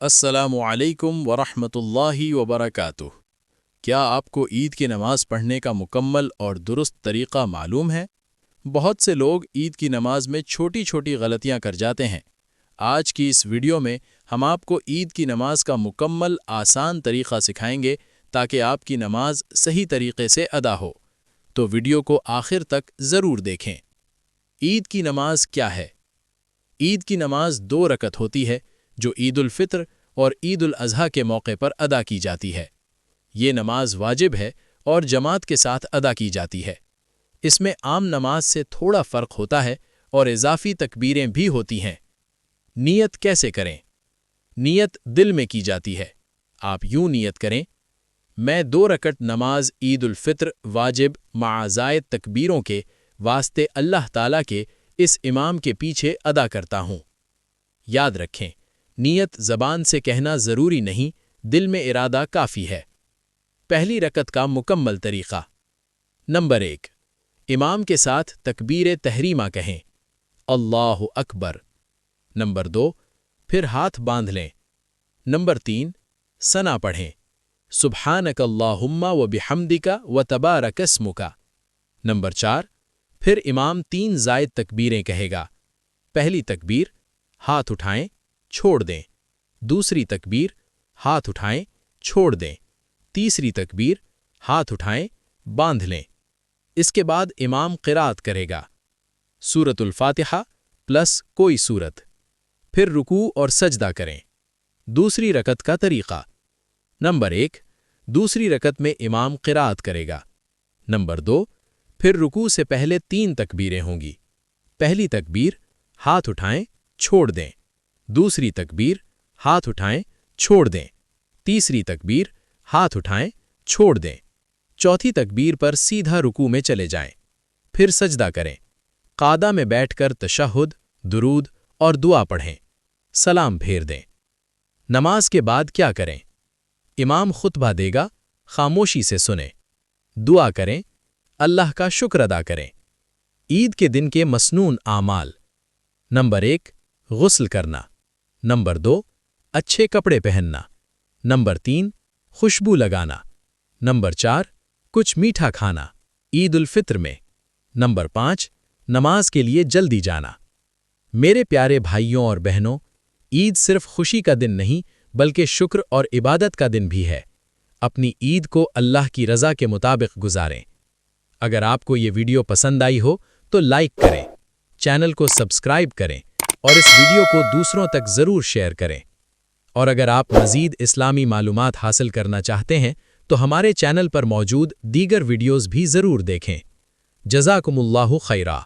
السلام علیکم ورحمۃ اللہ وبرکاتہ۔ کیا آپ کو عید کی نماز پڑھنے کا مکمل اور درست طریقہ معلوم ہے؟ بہت سے لوگ عید کی نماز میں چھوٹی چھوٹی غلطیاں کر جاتے ہیں۔ آج کی اس ویڈیو میں ہم آپ کو عید کی نماز کا مکمل آسان طریقہ سکھائیں گے تاکہ آپ کی نماز صحیح طریقے سے ادا ہو۔ تو ویڈیو کو آخر تک ضرور دیکھیں۔ عید کی نماز کیا ہے؟ عید کی نماز 2 رکعت ہوتی ہے جو عید الفطر اور عید الاضحیٰ کے موقع پر ادا کی جاتی ہے۔ یہ نماز واجب ہے اور جماعت کے ساتھ ادا کی جاتی ہے۔ اس میں عام نماز سے تھوڑا فرق ہوتا ہے اور اضافی تکبیریں بھی ہوتی ہیں۔ نیت کیسے کریں؟ نیت دل میں کی جاتی ہے۔ آپ یوں نیت کریں: میں 2 رکعت نماز عید الفطر واجب مع زائد تکبیروں کے واسطے اللہ تعالیٰ کے اس امام کے پیچھے ادا کرتا ہوں۔ یاد رکھیں، نیت زبان سے کہنا ضروری نہیں، دل میں ارادہ کافی ہے۔ پہلی رکعت کا مکمل طریقہ: نمبر 1، امام کے ساتھ تکبیر تحریمہ کہیں، اللہ اکبر۔ نمبر 2، پھر ہاتھ باندھ لیں۔ نمبر 3، ثنا پڑھیں، سبحانک اللہم و بحمدک و تبارک اسمک۔ نمبر 4، پھر امام 3 زائد تکبیریں کہے گا۔ پہلی تکبیر، ہاتھ اٹھائیں، چھوڑ دیں۔ دوسری تکبیر، ہاتھ اٹھائیں، چھوڑ دیں۔ تیسری تکبیر، ہاتھ اٹھائیں، باندھ لیں۔ اس کے بعد امام قرات کرے گا، سورۃ الفاتحہ پلس کوئی سورت۔ پھر رکوع اور سجدہ کریں۔ دوسری رکعت کا طریقہ: نمبر 1، دوسری رکعت میں امام قرات کرے گا۔ نمبر 2، پھر رکوع سے پہلے 3 تکبیریں ہوں گی۔ پہلی تکبیر، ہاتھ اٹھائیں، چھوڑ دیں۔ دوسری تکبیر، ہاتھ اٹھائیں، چھوڑ دیں۔ تیسری تکبیر، ہاتھ اٹھائیں، چھوڑ دیں۔ چوتھی تکبیر پر سیدھا رکوع میں چلے جائیں۔ پھر سجدہ کریں۔ قعدہ میں بیٹھ کر تشہد، درود اور دعا پڑھیں۔ سلام پھیر دیں۔ نماز کے بعد کیا کریں؟ امام خطبہ دے گا، خاموشی سے سنیں۔ دعا کریں، اللہ کا شکر ادا کریں۔ عید کے دن کے مسنون اعمال: نمبر 1، غسل کرنا۔ نمبر 2، اچھے کپڑے پہننا۔ نمبر 3، خوشبو لگانا۔ نمبر 4، کچھ میٹھا کھانا عید الفطر میں۔ نمبر 5، نماز کے لیے جلدی جانا۔ میرے پیارے بھائیوں اور بہنوں، عید صرف خوشی کا دن نہیں بلکہ شکر اور عبادت کا دن بھی ہے۔ اپنی عید کو اللہ کی رضا کے مطابق گزاریں۔ اگر آپ کو یہ ویڈیو پسند آئی ہو تو لائک کریں، چینل کو سبسکرائب کریں اور اس ویڈیو کو دوسروں تک ضرور شیئر کریں۔ اور اگر آپ مزید اسلامی معلومات حاصل کرنا چاہتے ہیں تو ہمارے چینل پر موجود دیگر ویڈیوز بھی ضرور دیکھیں۔ جزاکم اللہ خیرا۔